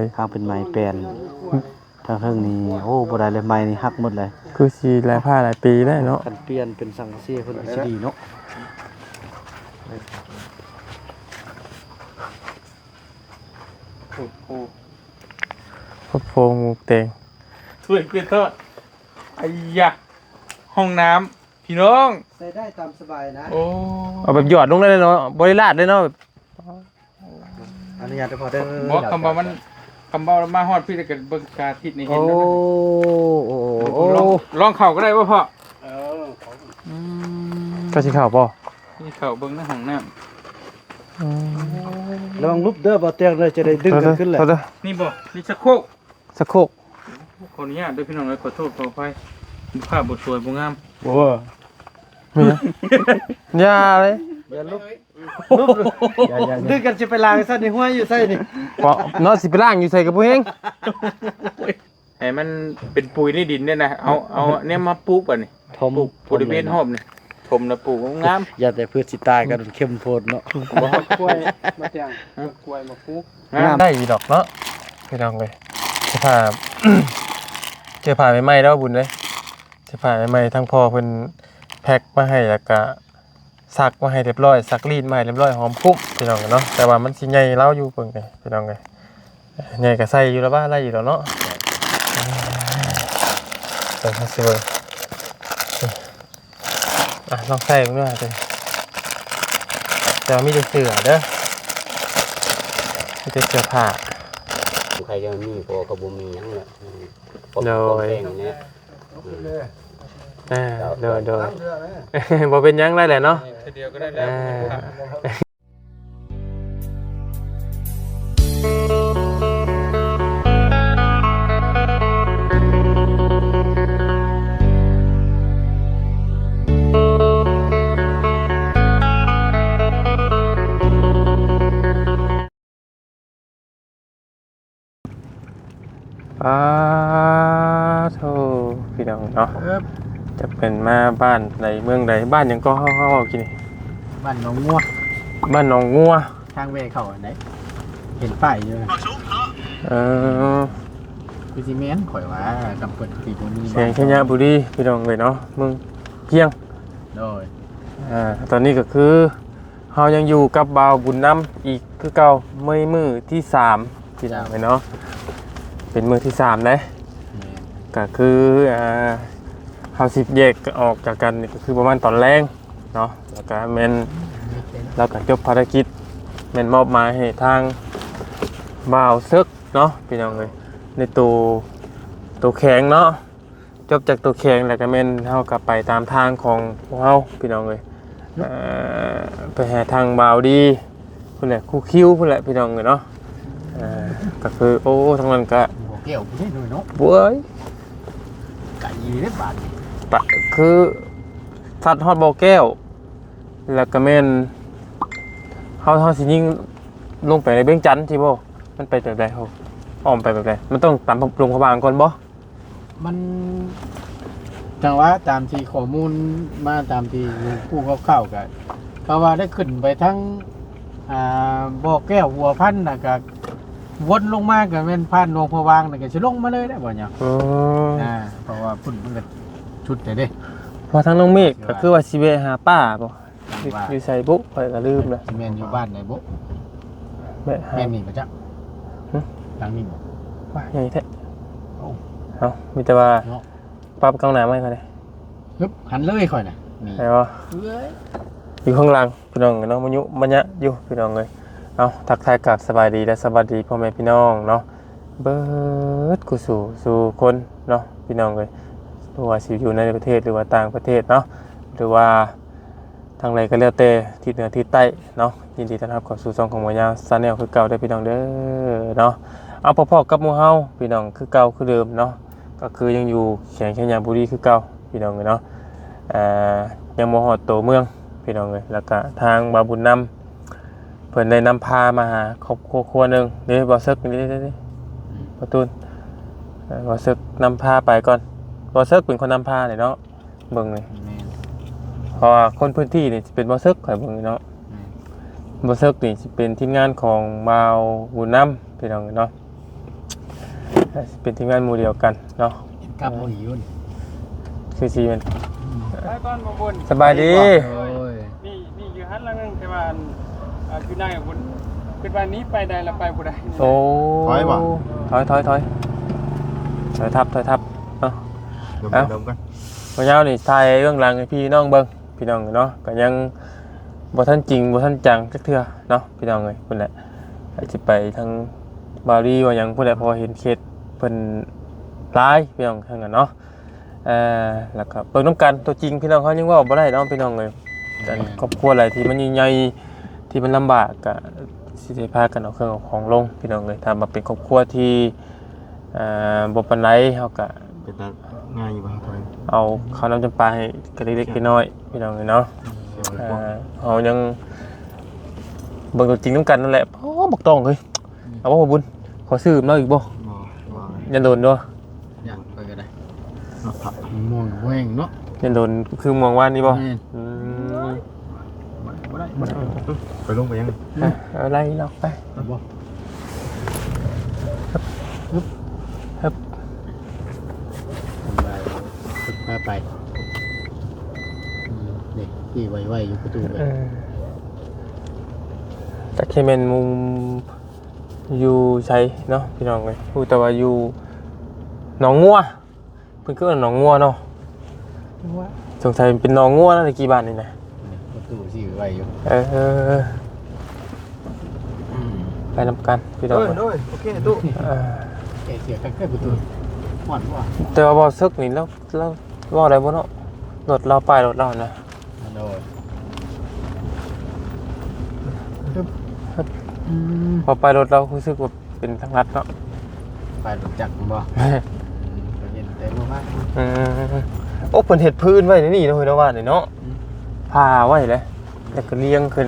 ยข้างเป็นไม้แปลนทางเทิงนี่โอ้บ่ได้เลยไม้นี่หักหมดเลย คือสิหลายผ้าหลายปีได้เนาะ คันเปลี่ยนเป็นสังกะสีเพิ่นก็สิดีเนาะ โอ้โหพบโฟงหมูแดง ถ้วยเกลือทอดไอ้ยะห้องน้ำพี่น้อง ใส่ได้ตามสบายนะ โอ้ เอาแบบหยอดลงเลยเนาะบริลาดเลยเนาะแบบ อนุญาตให้พอเด้อ บอกคำบอกมันคำบอกมาฮอดพี่ตะเกิดเบิ่งกาทิศนี่เห็ โอ้ นแล้วนะ โอ้โอ้ ลองเข่าก็ได้ว่าพ่อ ก็สิข่าวป่ะ นี่เข่าเบิ่งในห้องน้ ระวังลุบเด้อบ่เตียงเลยจะได้ดึงกันขึ้นแหละ ำนี่บ่นี่ชักโครก สักโคก ขออนุญาตด้วยพี่น้องเลยขอโทษขออภัยภาพบทสวยบ่งาม บ่มีนะยาเลย อย่าลุบดึงกันจะไปล้างซะนี่หัวอยู่ใส่นี่ พอเนาะสิไปล่างอยู่ใส่กับผู้เฮง ให้มันเป็นปุ๋ยในดินเนี่ยนะเอาเนี่ยมาปลูกป่ะนี่ ทม ปลูกบริเวณหอมนี่ถมแล้วปลูกงาม อย่าแต่พืชสิตายกันเข้มโพดเนาะ บ่ฮอดกล้วยมาเตียงกล้วยมาปลูกงาม ได้อีดอกเนาะไปลองเลยเสื้อผ้า เสื้อผ้าใหม่ๆแล้วบุญเลยเสื้อผ้าใหม่ๆทั้งพ่อเพิ่นแพ็คมาให้แล้วก็ซักมาให้เรียบร้อยซักรีดมาให้เรียบร้อยหอมปุ๊บพี่น้องกันเนาะแต่ว่ามันสิใหญ่เล่าอยู่เพิ่นไงพี่น้องไงใหญ่ก็ใส่อยู่แล้วว่าไล่อยู่แล้วเนาะใส่ซิเบอร์ลองใส่เบิ่งด้วยเด้อแต่ว่ามีแต่เสื้อเด้อมีแต่เสื้อผ้า ใครจะมีพอกับบุมียังเลย โดย เนี่ย โดย บ่เป็นหยังไรแหละเนาะ ทีเดียวก็ได้แล้ว ป้าโธ่พี่น้องเนาะจะเป็นมาบ้านใดเมืองใดบ้านหยังก็เฮาๆกินนี่ บ้านหนองงัว บ้านหนองงัว ทางเวเข้าอันไหนเห็นป้ายอยู่นะ เออ คือสิแม่นข่อยว่ากำเปิดที่บ่มี แสงขยะบุรีพี่น้องเลยเนาะเมืองเพียง โดย ตอนนี้ก็คือเฮายังอยู่กับบ่าวบุญนำอีกคือเก่ามื้อที่3พี่น้องเลยเนาะเป็นมื้อที่3เลยก็คือเฮาสิแยกออกจากกันนี่ก็คือประมาณตอนแรงเนาะแล้วก็แม่นแล้วก็จบภารกิจแม่นมอบหมายให้ทางบ่าวซึกเนาะพี่น้องเลยในตัวแข็งเนาะจบจากตัวแข็งแล้วก็แม่นเฮากลับไปตามทางของพวกเฮาพี่น้องเลยไปหาทางบ่าวดีพุ่นแหละคู่คิวพุ่นแหละพี่น้องเลยเนาะก็คือโอ้ทั้งนั้นก็ บ่เกี่ยวบ่ได้ด้วยเนาะ เว้ย ไก่เด้บาด ปะคือสัตว์ฮอดบ่อแก้วแล้วก็แม่นเฮาสิยิงลงไปในเบื้องจันทน์ที่บ่มันไปแบบใดเฮาอ้อมไปแบบใดมันต้องตามโรงพยาบาลก่อนบ่ มันจังว่าตามที่ข้อมูลมาตามที่ผู้เข้าๆกันเพราะว่าได้ขึ้นไปทั้งบ่อแก้วหัวพันธุ์น่ะก็วนลงมาก็แม่นผ่านหลวงพระวางน่ะก็สิลงมาเลยได้บ่เนี่ยเพราะว่าพุ่นมันก็ชุดแต่เด้ พอทางน้องเมฆก็คือว่าสิไปหาป้าบ่อยู่ไสบุข้อยก็ลืมแล้ว แม่นอยู่บ้านไหนบ่ แม่หา แม่นนี่บ่จ๊ะทางนี้บ่ ว่าใหญ่แท้ โอ้ เอ้ามีแต่ว่า เนาะ ปรับกล้องหน้าไว้ก็ได้ ฮึบหันเลยข่อยน่ะนี่ ได้บ่ เอ้ย อยู่ข้างล่างพี่น้องเนาะมันยุมันยะอยู่พี่น้องเอ้ยเอาทักทายกับสบายดีและสวัสดีพ่อแม่พี่น้องเนาะเบิดกูสู่คนเนาะพี่น้องเอ้ยบ่ว่าสิอยู่ในประเทศหรือว่าต่างประเทศเนาะหรือว่าทางใดก็แล้วแต่ทิศเหนือทิศใต้เนาะยินดีต้อนรับเข้าสู่ช่องของหมอยาวซาแนลคือเก่าเด้อพี่น้องเด้อเนาะเอาพอๆกับหมู่เฮาพี่น้องคือเก่าคือเดิมเนาะก็คือยังอยู่แขวงชัยบุรีคือเก่าพี่น้องเอ้ยเนาะยังบ่ฮอดตัวเมืองพี่น้องเอ้ยแล้วก็ทางบาบุญนำเพิ่นได้นำพามาหาครอบครัวนึงเด้บ่ซึกนี่ประตูนบ่ซึกนำพาไปก่อนบ่ซึกเป็นคนนำพานี่เนาะเบิ่งนี่ แม่น เพราะว่าคนพื้นที่นี่สิเป็นบ่ซึกข่อยเบิ่งนี่เนาะบ่ซึกนี่สิเป็นทีมงานของบ่าวบุญนำพี่น้องเนาะ เป็นทีมงานหมู่เดียวกันเนาะ กับบ่หิวนี่ คือสิแม่น ไปก่อนบ่บุญ สบายดี โอ้ย นี่อยู่หันหลังนึงแต่ว่าอยู่ในบุญคือวันนี้ไปได้แล้วไปบ่ได้ โอ้ถอยทับเนาะ เดี๋ยว เอ้า ดมกัน บ่ยาวนี่ถ่ายเรื่องราวให้พี่น้องเบิ่งพี่น้องเนาะก็ยังบ่ทันจริงบ่ทันจังจักเทื่อเนาะพี่น้องเอ้ยพุ่นแหละอาจสิไปทางบาลีว่าหยังพุ่นแหละเพอเห็นเคสเพิ่นหลายพี่น้องทางนั้นเนาะแล้วก็เบิ่งนํกันตัวจริงพี่น้องเขายังเว้าบ่ได้เนาะพี่น้องเอ้ยแต่ครอบครัวอะไรที่มันใหญ่ๆที่มันลำบากก็สิได้พากันเอาเครื่องเอาของลงพี่น้องเอ้ยถ้ามาเป็นครอบครัวที่บ่ปานใดเฮาก็ เป็นตาง่ายอยู่ป่ะทอย เอาข้าวน้ำจำปาให้กันเล็กๆน้อยๆพี่น้องเลยเนาะเอายังเบิ่งตัวจริงน้ำกันนั่นแหละโอ้บอกตองเลยเอาบ่บุญขอซื้อมาอีกบ่ บ่ ยันโดนด้วย อยากไปก็ได้ เอาผัก ม่วงแหวงเนาะ ยันโดนคือมองว่านี่บ่ แม่น อืม บ่ได้ไปลงไปยัง เอาไล่ล็อกไป เอาบ่ ครับ ไปขึ้นพาไปนี่ที่ไว้ๆอยู่ประตูเลย แต่เคเมนมุมอยู่ใช้เนาะพี่น้องเลยพูดแต่ว่าอยู่หนองงัวเพิ่นคือว่าหนองงัวเนาะสงสัยเป็นหนองงัวนะตะกี้บ้านนี่นะ ประตูที่ไว้อยู่ ไปนำกันพี่น้อง โดยโอเคตู้ แกเสียกันแค่ประตูหวานว่ะ แต่ว่าบอซึกนี่แล้วว่าอะไรบ่เนาะรถเราไปรถเรานะ โดย พอไปรถเรารู้สึกว่าเป็นทางลัดเนาะ ไปรู้จักบ่ไปเห็นแต่บ่มาก โอ้เพิ่นเฮ็ดพื้นไว้ในนี่เนาะเฮ้ยเนาะว่านี่เนาะพาไว้เลยแล้วก็เลี้ยงขึ้น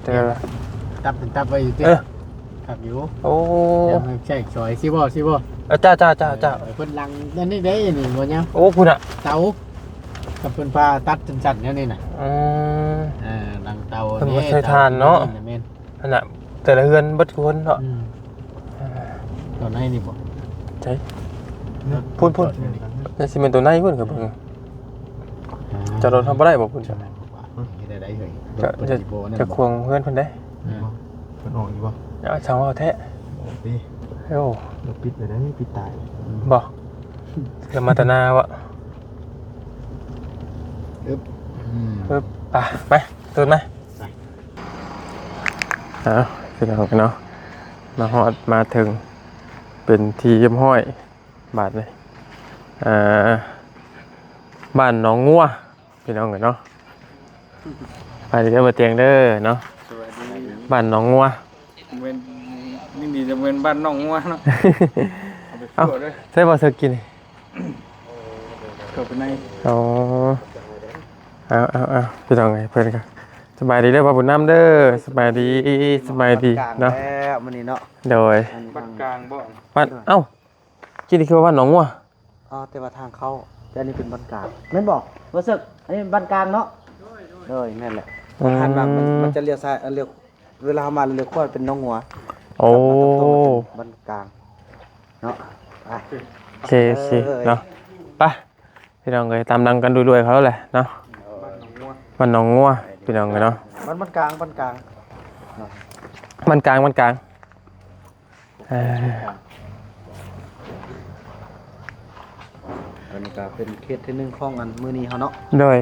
เจอละ ตับไว้อยู่เต้ขับอยู่ โอ้ ยังไม่ใช่ซอยสิบ่ จ้า เพิ่นลังนั่นนี่ได้นี่บ่เนี่ย โอ้พุ่นอ่ะ เตากับเพิ่นพาตัดจันๆนี่น่ะ ลังเตา เพิ่นบ่ใช้ถ่านเนาะ แม่น นั่นน่ะแต่ละเฮือนเบิดคนเนาะ ตอนไหนนี่บ่ ใช่พุ่นนั่นสิเป็นตัวไหนพุ่นก็เบิ่งจะรถทำบ่ได้บ่พุ่นจ้ะ ได้เฮ้ย จะควงเพื่อนเพิ่นได้ มันออกอยู่ป่ะ เอาช่างว่าเอาแท้ ดี โอ้ เราปิดเลยนะนี่ปิดตาย บ่ละมาตนาวะ ปึ๊บไปตื่นไหมพี่น้องเนาะมาฮอดมาถึงเป็นทีเยี่ยมห้อยบาทเลยบ้านหนองงัวพี่น้องเนาะไปเด้อมาเตียงเด้อเนาะบ้านหนองงัว เว้นนี่จะเว้นบ้านน้องงัวเนาะ เอ้าใช่บ่เธอกิน เข้าไปใน อ๋อเอาพี่น้องไงเพื่อนกันสบายดีเด้อบ่าวบุญน้ำเด้อสบายดีเนาะ แล้วมันนี่เนาะ โดย บ้านกลางบ่ บ้านเอ้ากินนี่คือว่าบ้านหนองงัว อ๋อแต่ว่าทางเข้าแต่อันนี้เป็นบ้านกลางแม่นบอกรู้สึกอันนี้บ้านกลางเนาะเลยนั่นแหละหันมามันจะเลี้ยวซ้ายเลี้ยวเวลามาเลี้ยวขวาเป็นน้องหัว โอ้ บ้านกลางเนาะไป โอเคเนาะไปพี่น้องเลยตามดังกันรวยๆเขาแหละเนาะบ้านหนองงัวพี่น้องเลยเนาะ บ้านกลางบ้านกลาง บ้านกลางอันนี้ก็เป็นเคสที่หนึ่งของอันมื้อนี้เฮาเนาะ โดย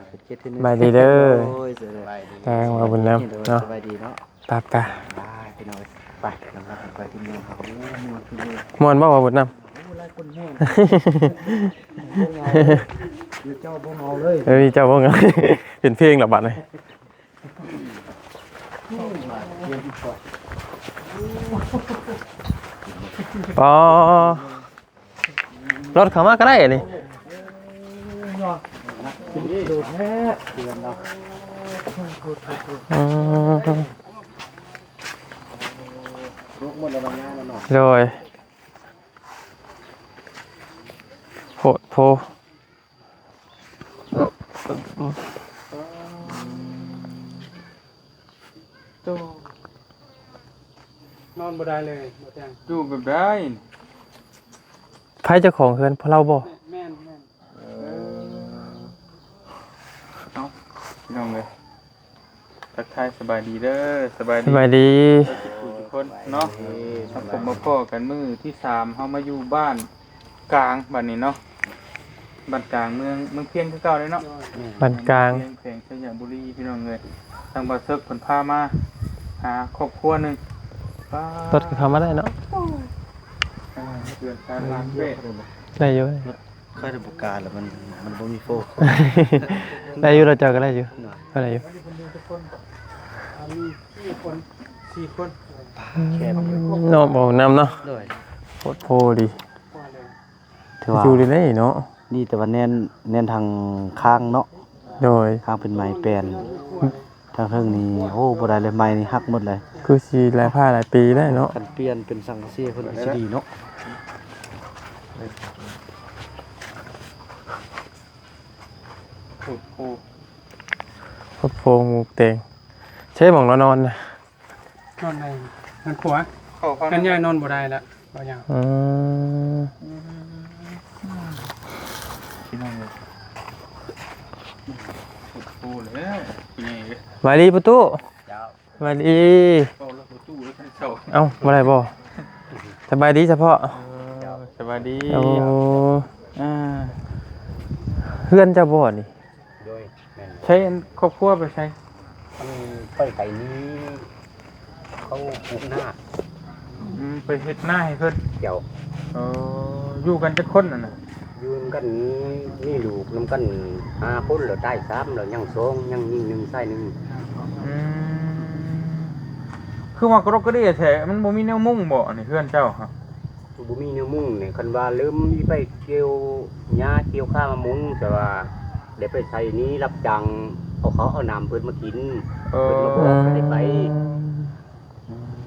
เป็นเคสที่หนึ่ง บายดีเด้อ โอ้ยสบายดี ทางว่าบุญน้ำเนาะ สบายดีเนาะ ไป ได้พี่น้อยไปกำลังไปที่เมืองเขาโอ้เมืองที่เมือง มวนบ่ว่าบุญน้ โอ้หลายคนแห้งมีเจ้าบ่เมาเลย ำเฮ้ยเจ้าบ่ง เป็นเพลงหรอบัดเลยอ๋อรถเข้ามาก็ได้นี่ ดูแท้เดือนเนาะ ลูกหมดแล้วบางอย่างแล้วเนาะ โดยโพนอนบ่ได้เลยบ่แจ้งอยู่แบบได้ ไผเจ้าของเฮือนเพราะเราบ่ แม่น เอ้าพี่น้องเลยทักทายสบายดีเด้อสบาย ส ดี บายดี ทุกคนเนาะทำผมมาพ่อกันมื้อที่3เฮามาอยู่บ้านกลางบัดนี้เนาะบ้านกลางเมืองเพียงคือเก่าเลยเนาะ บ้านกลาง เพียงแขวงสยามบุรีพี่น้องเลยทางบ่เซิกเพิ่นพามาหาครอบครัวหนึงป้าร ถก็เข้ามาได้เนาะ เดือนการล้างเวท ได้อยู่ เคยได้ประกาศแล้วมันบ่มีโฟก ได้อยู่เราเจอก็ได้อยู่ก็ได้อยู่ 4คน แค่นี้ เนาะบ่นำเนาะ เลย โคตรโพดี ถือว่า อยู่ดีได้เนาะ นี่แต่ว่าแน่นทางข้างเนาะ โดย ข้างเป็นไม้แปลนทางเทิงนี่โอ้บ่ได้เลยไม้นี่หักหมดเลย คือสิหลายผ้าหลายปีได้เนาะ กันเปลี่ยนเป็นสังกะสีเพิ่นก็สิดีเนาะ โอ้โห โคตรโพหมูเตงใช่หม่องเรานอนนะ นอนในมันผัว เข้าฟัง กันยายนอนบ่ได้ละบ่ยาว อืม พี่น้องเลยโอ้โหเลยพี่นี่เลย สบายดีประตูสบายดี เข้าแล้วประตูแล้วท่านเจ้า เอ้าบ่ได้บ่สบายดีเฉพาะ สวัสดี โอ้ อ่า เพื่อนเจ้าบ่นี่ ใช้ครอบครัวไปใช้ ไปไก่นี้เขาปลูกหน้า ไปเฮ็ดหน้าให้เพิ่น เกี่ยว อยู่กันจักคนน่ะนะ ยืนกันนี่ลูกน้ำกันคนเราได้3เรายัง2ยังยิง1ใส่1 คือว่ากรกกระเดียแท้มันบ่มีแนวมุ่งบ่นี่เพื่อนเจ้าครับ บ่มีแนวมุ่งนี่คันว่าลืมไปเกี่ยวหญ้าเกี่ยวข้าวมามุงแต่ว่าได้ไปใส่นี้รับจังเอาน้ำเพิ่นมากิน เอ เพิ่นมา อ บอกไม่ได้ไป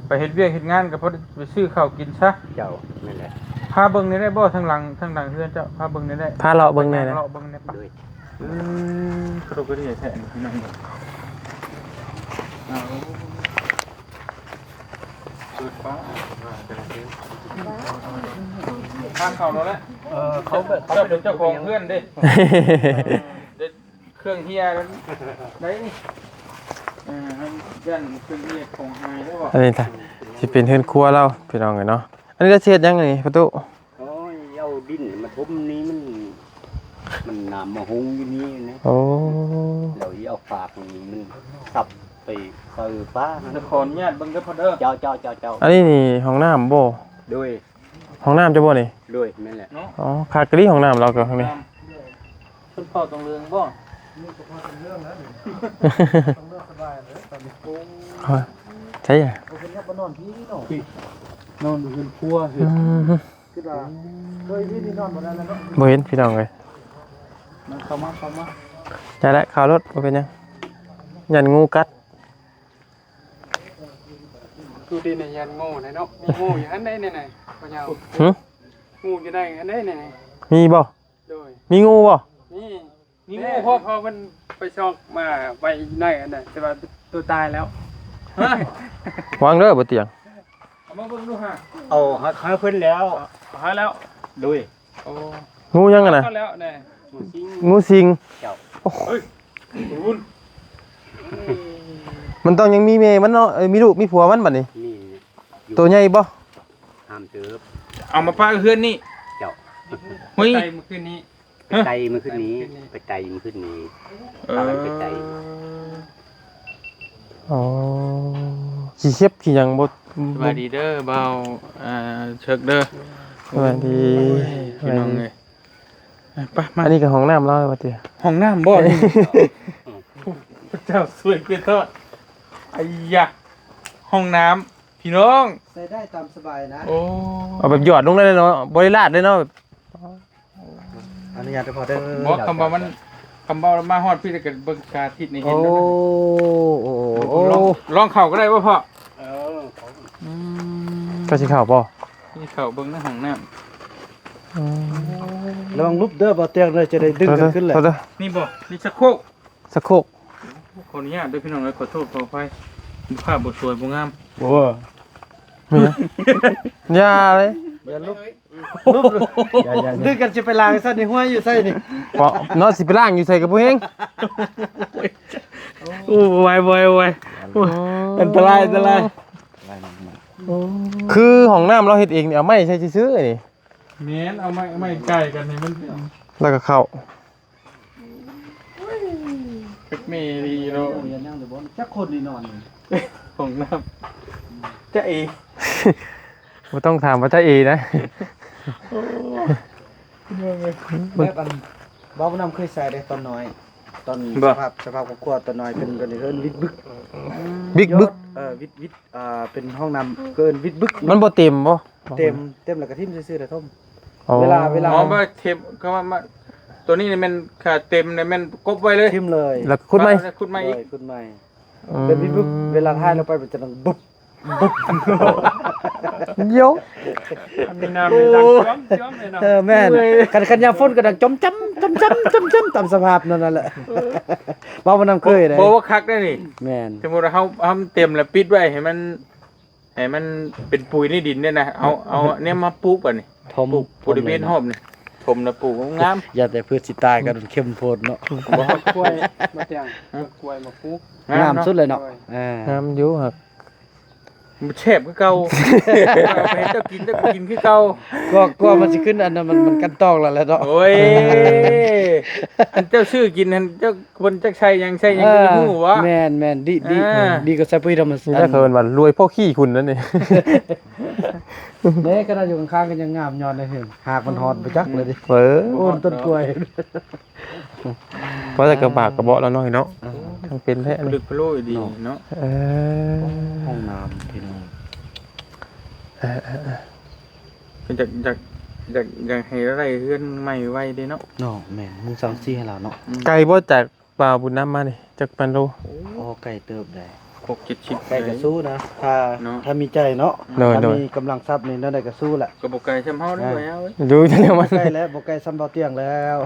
ไปเฮ็ดเวียกเฮ็ดงานก็พอไปซื้อข้าวกินซะ เจ้านั่นแหละ พาเบิ่งได้บ่ทางหลังเพื่อนเจ้าพาเบิ่งได้ พาเลาะเบิ่งแน่นะ เลาะเบิ่งได้ปะ ด้วย กรกกระเดียแท้นี่พี่น้องเอาสุดฟ้าทางเข้าแล้วแหละ เขาแบบ เจ้าเป็นเจ้าของเพื่อนเด้เด็ดเครื่องเฮียนั้นได้นี่ให้เพื่อนเครื่องเฮียของหายได้บ่ อันนี้จ้ะสิเป็นเฮือนครัวเราพี่น้องเนาะอันนี้จะเช็ดยังไงประตู โอ้ยเอาดินมาทุบนี้มันน้ำมาหุงอยู่นี่นะ โอ้ เราเอาฝากมันสับไปไฟฟ้า จะขออนุญาตเบิ่งเด้อพ่อเด้อ เจ้า อันนี้นี่ห้องน้ำบ่ ด้วย ห้องน้ำจะบ่นี่ ด้วยนั่นแหละ เนาะ อ๋อคากรีห้องน้ำเราก็ข้างนี้ เพิ่นพ่อตรงเรืองบ่ ใช่อ่ะ นอนอยู่บนครัวคือคิดว่าโดยที่นี่นอนบ่ได้แล้วเนาะ บ่เห็นพี่น้องเลย มันเข้ามา ใช่แล้วข่าวรถบ่เป็นหยังยันงูกัด ดูดีในยันโง่นะเนาะมีโง่อยู่อันใดไหนบ่ยาว หึ งูอยู่ได้อันใดไหน มีบ่ โดย มีงูบ่ นี่พอมันไปชอกมาไปไหนอันใดแต่ว่าตัวตายแล้ว ฮะ วางเด้อบ่เตียง เอามาเบิ่งดูฮะ เอาให้เพิ่นแล้ว หาแล้ว ด้วย โอ้ งูยังกันน่ะ ก็แล้วแน่ งูสิง เจ้า คุณ มันต้องยังมีแม่มันเนาะมีลูกมีผัวมันบัดนี้ นี่ ตัวใหญ่บ่ ห้ามเติบ เอามาป้าเพื่อนนี่ เจ้า เฮ้ย ไตเมื่อคืนนี้ ไปไกลมันขึ้นนี้ไปไกลมันขึ้นนี้พากันไปไกล อ๋อขี้เข็บขี้หยังบ่ สวัสดีเด้อเบาเชิกเด้อ สวัสดี พี่น้องเลยไปมา อันนี้ก็ห้องน้ำเราบ่เตียง ห้องน้ำบ่นี่พระเจ้าสวยเกินทอดไอ้ยะห้องน้ำพี่น้อง ใส่ได้ตามสบายนะ โอ้ เอาแบบหยอดลงได้เลยเนาะบ่ได้ลาดเลยเนาะแบบ อนุญาตให้พอเด้อ บอกคำว่ามันคำว่ามาฮอดพี่แต่กันเบิ่งชาทิศนี่เห็น โอ้ แล้วนะ โอ้ ลองเข่าก็ได้ว่าพ่อ ก็สิเข้าบ่ นี่เข่าเบิ่งในห้องน้ ระวังลุบเด้อบ่เตียงเลยจะได้ดึงกันขึ้นแหละ โทษเด้อ ำนี่บ่นี่ชักโครก สักโคก ขออนุญาตด้วยพี่น้องเลยขอโทษขออภัยดูภาพบทสวยบ่งาม มีนะอย่าเลย อย่าลุบ รูปดึกกันสิไปล้างซะนี่ห้วยอยู่ไสนี่ เพราะเนาะสิไปล้างอยู่ใส่กับผู้เฮง โอ้ไวอันตราย คือห้องน้ำเราเฮ็ดเองนี่เอาไม้ใช้ซื้อๆนี่ แม่นเอาไม่ใกล้กันนี่มัน แล้วก็เข้า เป็กเมรีโล อย่านั่งเดี๋ยวบ่จักคนนี่นอนนี่ ของน้ำจะเอ บ่ต้องถามว่าจะเอนะ แบบอันบ่าวน้ำเคยใส่ได้ตอนน้อย ตอนสภาพครอบครัวตอนน้อยเป็นกันเอิ้นวิดบึก บิ๊กบึก วิดเป็นห้องน้ำเกินวิดบึก มันบ่เต็มบ่ เต็มแล้วก็ทิ่มซื่อๆแต่ท่ม อ๋อ เวลา อ๋อมาเทปก็มาตัวนี้เนี่ยมันขาดเต็มเนี่ยมันกบไว้เลย ทิ่มเลย แล้วคุณไหม ขุดมาอีก ขึ้นใหม่เป็นวิดบึกเวลาถ่ายลงไปมันจะดังบึ๊บ เดี๋ยว มีน้ำมีดังจ้อมเลยเนาะ แม่นคันยามฝนก็ดังจมจ้ำตามสภาพนั่นแหละบ่าวน้ำเคยได้ บอกว่าคักได้นี่ แม่น สมมติว่าเขาทำเต็มแล้วปิดไว้ให้มันเป็นปุ๋ยในดินเนี่ยนะเอาเนี่ยมาปลูกป่ะนี่ ทม ปลูกบริเวณหอบนี่ถมแล้วปลูกงาม อย่าแต่พืชสิตายกันเข้มโพดเนาะ กล้วยมาเตียงกล้วยมาปุ๊ก งามสุดเลยเนาะ งามอยู่ครับ มันแฉบคือเก่าเอาไปให้เจ้ากินคือเก่า ก็มันสิขึ้นอันนั้นมันกันตอกแล้วแหละเนาะ โอ้ยอันเจ้าชื่อกินอันเจ้าคนจักใช้ยังก็ไม่รู้วะ แม่นดีก็ใส่ปุ๋ยธรรม นี่ ชา ถ้า ติ เคินว่ารวยพ่อขี้คุณนั่นนี่ เด้ก็ได้อยู่ข้างๆกันยังงามย้อนได้เห็นหากมันฮอดไปจักเลยดิ เออ โอ้ต้นกล้วย ว่าแต่กระบากกระเบาะแล้วน้อยเนาะทั้งเป็นแท้ ลึ นี่ กพะโล้ดีเนาะ เออ ห้องน้ำพี่น้อง เป็นจากให้อะไรเฮือนใหม่ไว้เด้เนาะ เนาะแม่นมึงสั่งซี่ให้เราเนาะ ไกลบ่จากป่าบุญน้ำมานี่จากปันโล โอ้ไก่เติบได้ 6-7 ไก่ก็สู้นะถ้ามีใจเนาะ โดย ถ้า โดย มีกำลังทรัพย์นี่นั่นได้ก็สู้แหละ ก็บ่ไกลซ้ำเฮาได้แล้ว ดูจังเลยมัน ใกล้แล้วบ่ใกล้ซ้ำเบาเตียงแล้ว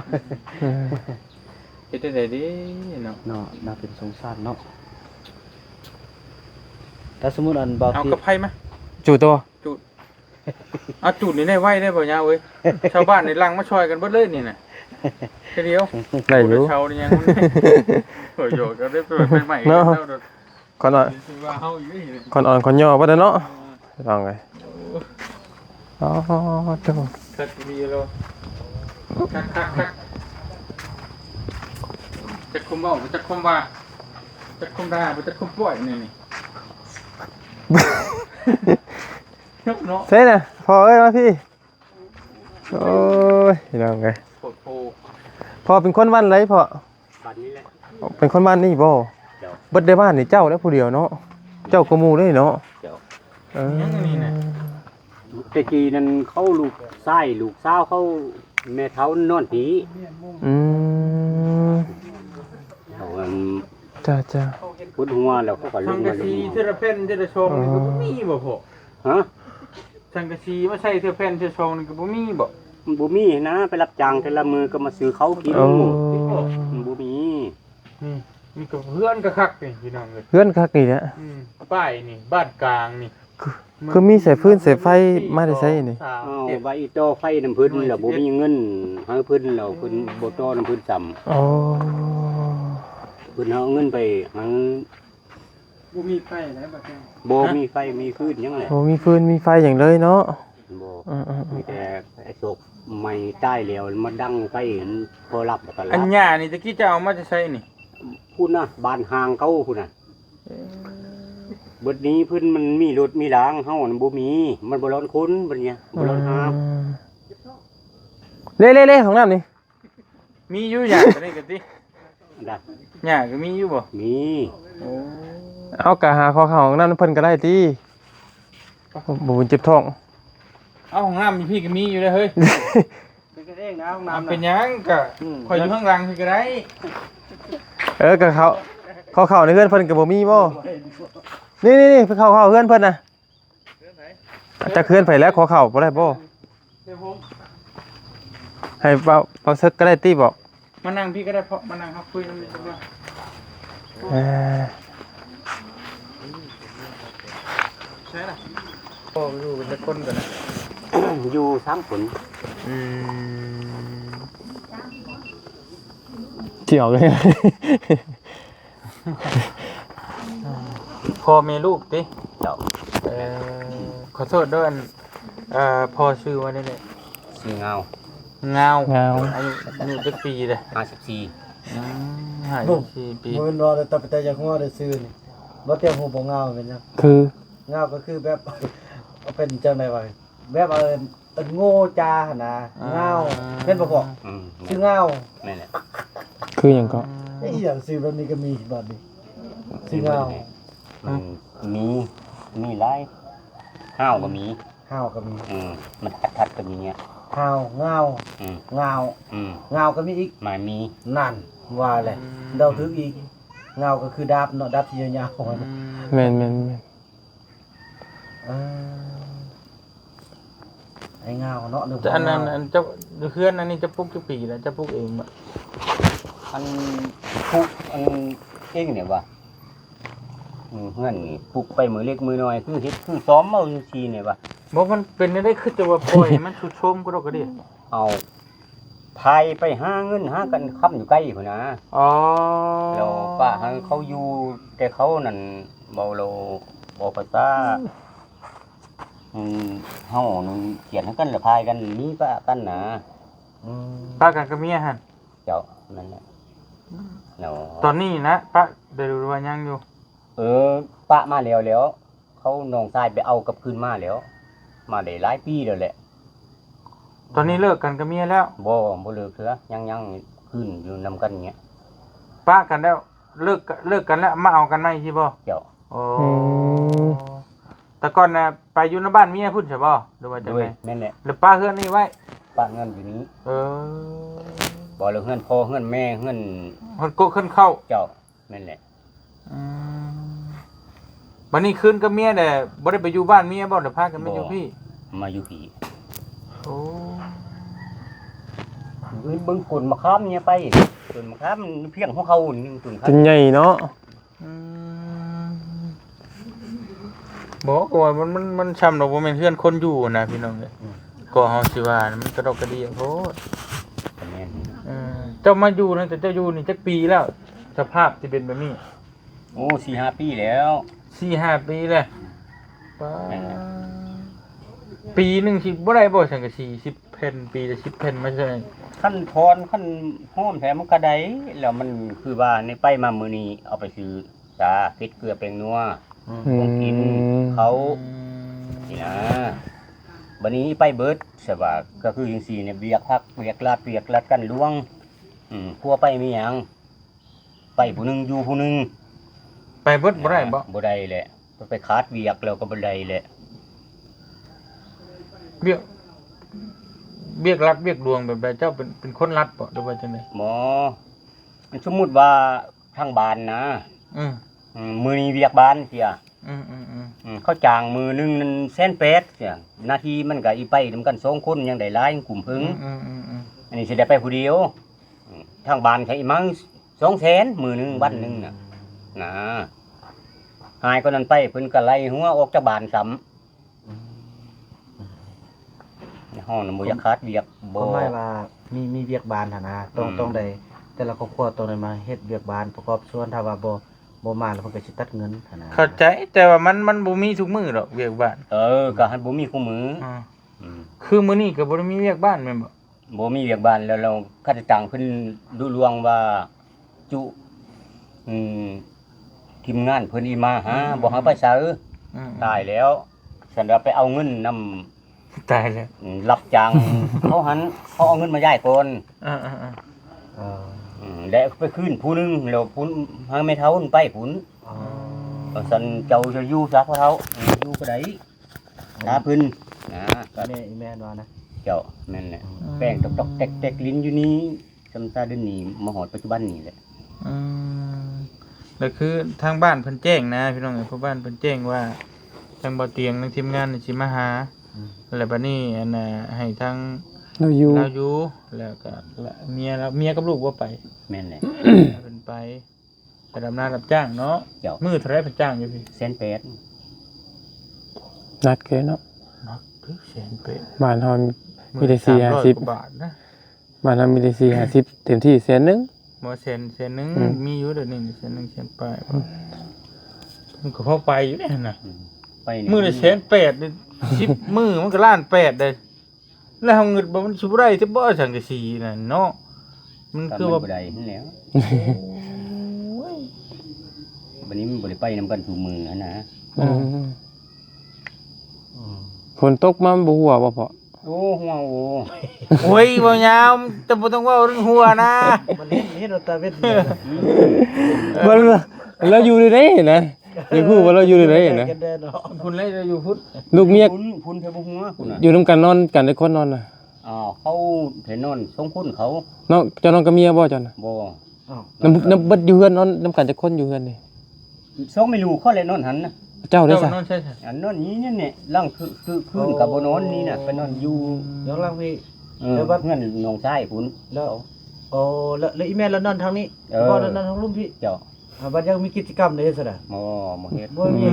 เฮ็ดได้ดีเนาะ เนาะน่าเป็นสงสารเนาะถ้าสมมุติอันเบา เอา เตีย กระ ง ไผ่มา จู่ตัว เอาจุดนี่ได้ไว้ได้บ่ยาวเว้ยชาวบ้านในลังมาช่วยกันเบิดเลยนี่น่ะแค่เดียว ได้อยู่ ชาวนี่ยังโอ้ยโยก็ได้เปิดใหม่ๆแล้ว ก่อนอ่อน ว่าเฮาอยู่นี่ ก่อนอ่อนก่อนย่อบ่ได้เนาะลองไงอ๋อเจ้า คักดีโลคักจะคุมเว้าจะคุมว่าจะคุมด่าบ่จะคุมปล่อยนี่เนาะ เซ่น่ะพอเอ้ยมาพี่โอ้ยลองไง โคตรโพ พอเป็นคนบ้านไรพอ บัดนี้แหละ เป็นคนบ้านนี่บ่เบิดได้บ้านนี่เจ้าแล้วผู้เดียวเนาะเจ้าก็หมู่เลยเนาะเออ ยังนี่น่ะ ตะกี้นั้นเขาลูกไส้ลูกสาวเขาแม่เท้านอนผี อืม เขาอัน จ้า พุดหัวแล้วเขาก็ล สั ง ง มาก ะสีเทอระเพนเทอระชงนี่ก็บ่มีบ่พอ ฮะ สังกะสีมาใส่เทอระเพนเทอระชงนี่ก็บ่มีบ่ มันบ่มีนะไปรับจ้างแต่ละมือก็มาซื้อเขากิน โอ้ มันบ่มี นี่ก็เพื่อนก็คักนี่พี่น้องเอ้ย เพื่อนคักนี่เนี่ย ป้ายนี่บ้านกลางนี่ คือมีสายพื้นสายไฟมาได้ใช้นี่ สาม อ้าว เจ็ด ว่าอีโตไฟน้ำเพิ่นแล้วบ่มีเงินให้เพิ่นแล้วเพิ่นบ่โตน้ำเพิ่นซ้ำ อ๋อ เพิ่นเอาเงินไปหา บ่มีไฟนะบัดนี้ บ่มีไฟมีฟืนหยังแหละ โอ้มีฟืนมีไฟอย่างเลยเนาะ บ่ อืม มีแต่ไอ้ศพใหม่ใต้แล้วมาดังไฟเห็นพอรับแล้วก็รั อัน บ หญ้านี่ตะกี้จะเอามาจะใช้นี่ พูดนะบ้านห่างเขาพูดนะเบิดนี้เพิ่นมันมีรถมีรางเฮามันบ่มีมันบ่ร้อนคนบัดเนี้ยบ่ร้อนหา เล่ของน้ำนี่ มีอยู่หญ้าตัวนี้ก็ติ ได้ หญ้าก็มีอยู่บ่ มี เอากะหาคอเข่าของน้ำเพิ่นก็ได้ตีบุญเจ็บท้อง เอาห้องน้ำมีพี่ก็มีอยู่เด้อเฮ้ย เป็นกันเองนะห้อง เอา น้ำ เป็นหยังก็ข่อยอยู่ข้างหลังพี่ก็ได้ กะเขาเข่าในเพื่อนเพิ่นกับบ่มีบ่นี่เพิ่นเข่าเพื่อนเพิ่นน่ะจะเคลื่อนไปแล้วขอเข่าบ่ได้บ่ เดี๋ยวผม ให้เป่าซึกก็ได้ตีบอก มานั่งพี่ก็ได้เพราะมานั่งครับคุยกันเลยครับ ใช่ล่ะพ่อไปดูเป็นคนกันนะ อยู่3คน อืม เจียวเลย พ่อแม่ลูกติ เจ้า ขอโทษด้วยพ่อชื่อว่าได้เลย ชื่อเงา เงา เงา อายุจักปีเลย 54 54 ปี บ่แม่นว่าแต่แต่อย่างว่าได้ซื้อนี่บ่เตรียมหูบ่งาวเป็นจัง คือ งาวก็คือแบบ เป็นจังได๋วะแบบโง่จาหั่นนะงาวเป็นบ่บอก อืม ชื่องาว แม่นแหละ คืออย่างก็ ไอ้อหย่างซื้อแบบนี้ก็มีบัดนี้ชื่องาว มันมีหลายห้าวก็มี ห้าวก็มี มันทัดก็มีเนี่ย ห้าวงาว อืม งาว อืม งาวก็มีอีก มามี นั่นว่าแหละเดาถึกอีกงาวก็คือดาบเนาะดาบที่ยาวๆอะนะ แม่น เออไอ้งาวเนาะนึก แต่อันนั้นอันเจ้าเพื่อนอันนี้จะปลูกจักปีแล้วจะปลูกเองบ่ อันปลูกอันเองเนี่ยว่าเฮือนนี่ปลูกไปมือเล็กมือน้อยคือเฮ็ดคือซ้อมเอาจังซี่เนี่ยว่า บ่มันเป็นได้คือจะว่าปล่อยให้มันชุดโชมก็ดอกก็ดิ เอาพายไปหาเงินหากันค้ำอยู่ใกล้พุ่นนะ อ๋อ แล้วป้าหังเขาอยู่แต่เขานั่นเบาโลบ่ภาษาเฮานั่นเขียนให้กันแล้วพายกันมีป้ากันนะ ป้ากันกับเมียหั่น เจ้านั่นแหละแล้ว ตอนนี้นะป้าได้รู้ว่ายังอยู่ ป้ามาแล้วเขาน้องชายไปเอากลับคืนมาแล้ว มาได้หลายปีแล้วแหละ ตอนนี้เลิกกันกับเมียแล้ว บ่เลิกเถือยังคืนอยู่นำกันเงี้ย ป้ากันแล้วเลิกกันแล้วมาเอากันใหม่สิบ่ เจ้า โอ้แต่ก่อนน่ะไปอยู่ในบ้านเมียพุ่นใช่บ่หรือว่าจัง ด้วย ได๋ แม่นแหละ หรือป้าเฮือนนี่ไว้ ป้าเงินอยู่นี้ เออ บ่เลิกเงินพ่อเงินแม่เงิน คนโกขึ้นเข้า เจ้าแม่นแหละ บัดนี้คืนกับเมียแต่บ่ได้ไปอยู่บ้านเมียบ่ได้พากันมาอยู่พี่ มาอยู่ผี โอ้ เบิ่งกลมะขามเนี่ยไปกลมะขามมันเพียงของเขานี่ตุนครั จนใหญ่เนาะ บอกว่ามันช้ำดอกบ่แม่นเฮือนคนอยู่นะพี่น้องเอ้ยก็เฮาสิว่านะมันกระดอกกระเดียโพด แม่น เจ้ามาอยู่ตั้งแต่เจ้าอยู่นี่จักปีแล้วสภาพที่เป็นแบบนี้ โอ้ 4-5 ปีแล้ว 4-5 ปีแล้วป้า แม่นแล้ว ปีหนึงสิบ่ได้บ่สังกะสี10 แผ่นปีละ10 แผ่นมาใช่ ขั้นทอนขั้นห้อมแถมมันก็ได้แล้วมันคือว่าในไปมามื้อนี้เอาไปซื้อสาพริกเกลือแป้งนัวของกินเขานี่นะบัดนี้ไปเบิดใช่ป่ะก็คือจังซี่เนี่ยเวียกพักเวียกลาดกันลวงพัวไปมีหยังไปผู้หนึงอยู่ผู้หนึง ไปเบิดบ่ได้บ่ บ่ได้แหละไปขาดเวียกแล้วก็บ่ได้แหละ เบียกรัดเบียกดวงแบบใดเจ้าเป็นคนรัดบ่หรือว่าจังได๋ หมอมันสมมุติว่าทางบ้านนะ อืม มื้อนี้เวียกบ้านเสีย อืม เขาจ้างมือหนึงนั่น180,000เสียหน้าที่มันก็อีไปนำกัน2คนยังได้หลายกลุ่มพึ่งอันนี้สิได้ไปผู้เดียวทางบ้านใช้อีมั้ง200,000มื้อหนึงวันหนึงน่ะนะหายคนนั้นไปเพิ่นก็ไล่หัวออกจากบ้านซ้ำห้องน่ะบ่อยากขาดเวียก บ่หมายว่ามีเวียกบานหั่นนะต้องได้แต่ละครอบครัวต้องได้มาเฮ็ดเวียกบานประกอบส่วนถ้าว่าบ่มาแล้วเพิ่นก็สิตัดเงินหั่นนะ เข้าใจแต่ว่ามันบ่มีทุกมื้อดอกเวียกบ้าน ก็หันบ่มีคู่มือ คือมื้อนี้ก็บ่ได้มีเวียกบ้านแม่นบ่ บ่มีเวียกบ้านแล้วเราข้าราชการเพิ่นดูลวงว่าจุทีมงานเพิ่นอีมาหาบ่หาไปซะตายแล้วฉันว่าไปเอาเงินนำ ตายแล้ว รับจ้าง เขาเอาเงินมาย้ายก่อน แล้วไปคืนผู้หนึงแล้วผู้หาไม่เท่าไปผุนสันเจ้าจะอยู่ซะเขาอยู่ก็ได้หาเพิ่นนะก็ แม่นว่านะ เจ้าแม่นแหละแป้งตอกๆแตกๆลิ้นอยู่นี้จำซาเดือนนี้มาหอดปัจจุบันนี้แหละ แล้วคือทางบ้านเพิ่นแจ้งนะพี่น้องเอ้ยพ่อบ้านเพิ่นแจ้งว่าทางบ่เตียงทางทีมงานนี่สิมาหาแล้วบัดนี้อันน่ะให้ทาง เราอยู่ เราอยู่แล้วก็เมียกับลูกบ่ไป แม่นแหละ เพิ่นไปดำนารับจ้างเนาะ เจ้า มื้อเท่าไรเพิ่นจ้างอยู่พี่ 180,000 นัดเกเนาะ แสนเป็ด บ้านเฮามีแต่4 300 50 บาทนะ บ้านเฮามีแต่4 50เต็มที่แสนหนึง บ่แสนหนึง อืม มีอยู่เดี๋ยวนี้แสนหนึงแสนปลายมันก็พอไปอยู่เนี่ยน่ะ ไปนี่ มื้อละ1,800นี่10มื้อมันก็ล้าน8ได้แล้วเฮาเงินบ่มันสิบ่ได้ที่บ่สังกะสีน่ะเนาะมัน ก็ คือ มัน ว่า บ่ได้นั่นแหล้ววันนี้มันบ่ได้ไปนำกันทุกมือหั้นนะ อืมฝนตกมาบ่หัวบ่พอ โอ้หัวโอ้ โอ้ยบ่ยาวแต่บ่ต้องเว้าเรื่องหัวนะ มันเห็นเราตาเวท บ่เราอยู่ในไหนนะอย่าพูดว่าเราอยู่ในไหนนะ กันแดดเนาะ คุณเลยจะอยู่พุทธ ลูกเมีย พุ่นเทบ่หัวพุ่นน่ะ อยู่นำกันนอนกันได้คนนอนน่ะ อ้าวเขาเห็นนอนทรงพุ่นเขา เนาะเจ้านอนกับเมียบ่เจ้าน่ะ บ่ น้ำเบิดอยู่เฮือนนอนนำกันจักคนอยู่เฮือนนี่ ทรงไม่รู้เขาเลยนอนหันนะ เจ้าได้ เจ้า ซะ นอนใช่ใช่ อันนอนนี้เนี่ยร่างคือคืนกับบ่นอนนี่น่ะไปนอนอยู่ เดี๋ยวล่างพี่ แล้วว่าเงินน้องชายพุ่น แล้วโอ้แล้วอีแม่แล้วนอนทางนี้พ่อแล้วนอนทางลุ่มพี่ เจ้า บัดยังมีกิจกรรมได้ซะนะ บ่เฮ็ด บ่มี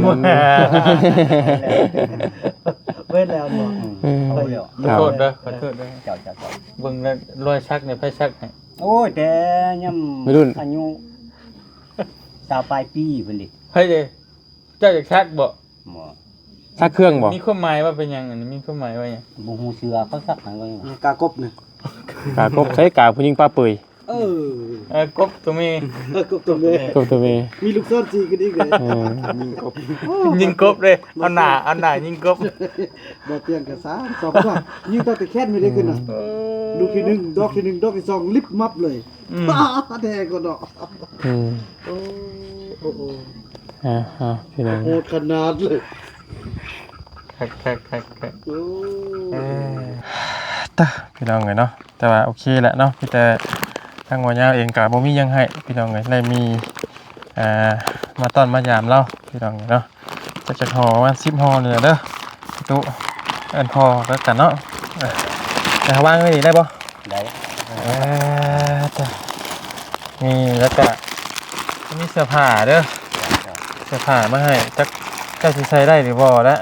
เว้นแล้วเนาะ เอาแล้ว ขอโทษเด้อขอโทษเด้อ เจ้า เบิ่งแล้วรอยชักเนี่ยไผชักให้ โอ้ยแต่ย่ำ ไม่รุ่น อายุตาปลายปีเพิ่นดิ เฮ้ยเด้เจ้าอยากชักบ่ บ่ ซักเครื่องบ่ มีความหมายว่าเป็นหยังอันนี้มีความหมายว่าหยัง บ่ฮู้เชื่อเขาสักหันก็ยัง กากบนี่ กากบใช้กาผู้หญิงป้าเปื่อย กบตัวมี กบตัวแม่ กบตัวเม มีลูกซ่อนสีกันอีกเลย ยิงกบเลยเอาหน้ายิงกบ บ่เตียงกัน3 2ก็ยิงตั้งแต่แค่นไม่ได้ขึ้นน่ะลูกที่1ดอกที่1ดอกที่2ลิบมับเลยป้าแท้ก็เนาะ อืม โอ้โอ้ พี่น้อง โหดขนาดเลย คัก โอ้ ตาพี่น้องเอ้ยเนาะแต่ว่าโอเคแหละเนาะพี่แต่ทางหัวยาวเองก็บ่มีหยังให้พี่น้องเอ้ยได้มีมาต้อนมายามเราพี่น้องเอ้ยเนาะจะห่อประมาณ10ห่อนี่แหละเด้อตุอันพอแล้วกันเนาะแต่วางไว้นี่ได้บ่ ได้ จ้ะนี่แล้วก็มีเสื้อผ้าเด้อเสื้อผ้ามาให้จักเจ้าสิใส่ได้หรือบ่ละ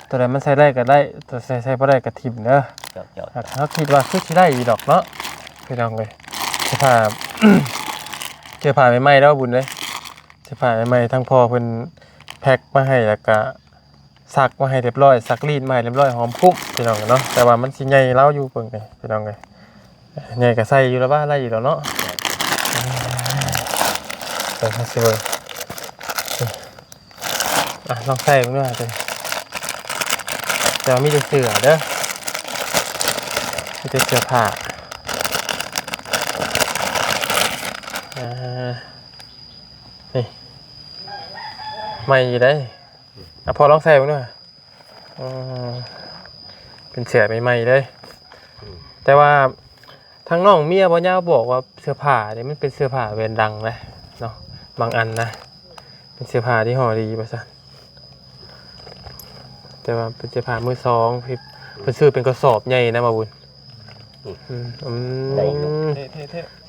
ตัวใดมันใส่ได้ก็ได้ตัวใส่บ่ได้ก็ทิ่มเด้อ เจ้า ถ้าคิดว่าคือสิได้อีดอกเนาะพี่น้องเลยเสื้อผ้า เสื้อผ้าใหม่ๆแล้วบุญเลยเสื้อผ้าใหม่ๆทั้งพ่อเพิ่นแพ็คมาให้แล้วก็ซักมาให้เรียบร้อยซักรีดมาให้เรียบร้อยหอมฟุ้งพี่น้องเนาะแต่ว่ามันสิใหญ่เล้าอยู่เพิ่นไงพี่น้องเลยใหญ่ก็ใส่อยู่แล้วว่าไล่อยู่แล้วเนาะเดี๋ยวสิเบิ่งลองใส่เบิ่งด้วยจ้ะแต่ว่ามีแต่เสื้อเด้อมีแต่เสื้อผ้านี่ไม่ได้พอลองใส่บ้างด้วยเป็นเสื้อใหม่ๆเลยแต่ว่าทางน้องเมียบ่ย่าบอกว่าเสื้อผ้าเนี่ยมันเป็นเสื้อผ้าแบรนด์ดังนะเนาะบางอันนะเป็นเสื้อผ้าที่ห่อดีป่ะซะแต่ว่าเป็นเสื้อผ้ามือสองพี่เพิ่นซื้อเป็นกระสอบใหญ่นะมาบุญ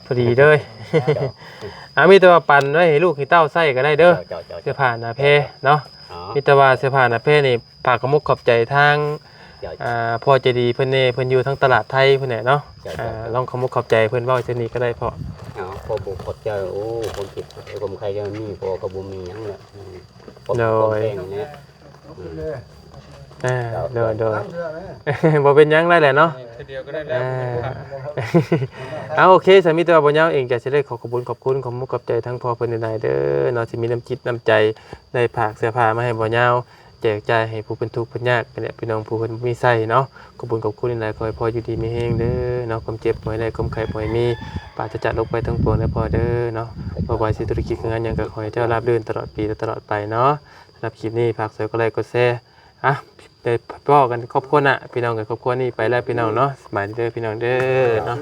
พอดีเลยมีแต่ว่าปั่นไว้ให้ลูกให้เต้าใส่ก็ได้เด้อเสื้อผ้าหน้าเพเนาะมีแต่ว่าเสื้อผ้าหน้าเพนี่ฝากกระมุกขอบใจทางพ่อใจดีเพิ่นเพิ่นอยู่ทั้งตลาดไทยเพิ่นลองขมุกขอบใจเพิ่นเว้าจังนี้ก็ได้พอพอบ่ขอบใจโอ้คนผิดคนใครจะมีพอก็บ่มีหยังแหละโดยบ่เป็นหยังได้แหละเนาะ เดียวก็ได้แล้ว เอาโอเคสามีตัวบ่ยาวเองจะสิได้ขอบคุณขอบมุกขอบใจทั้งพ่อเพิ่นได้เด้อเนาะสิมีน้ำจิตน้ำใจได้ฝากเสื้อผ้ามาให้บ่ยาวแจกจ่ายให้ผู้เป็นทุกข์เพิ่นยากกันแหละพี่น้องผู้เพิ่นมีไส้เนาะขอบคุณหลายๆขอให้พ่ออยู่ดีมีแฮงเด้อเนาะความเจ็บบ่ให้ได้ความไข้บ่ให้มีปราศจากโรคภัยทั้งปวงนะพ่อเด้อเนาะบ่ว่าสิธุรกิจงานหยังก็ขอให้เจ้าราบรื่นตลอดปีและตลอดไปเนาะสำหรับคลิปนี้ฝากกดไลค์กดแชร์ได้พ่อกันครอบครัวน่ะพี่น้องกับครอบครัวนี้ไปแล้วพี่น้องเนาะสบายดีเด้อพี่น้องเด้อเนาะ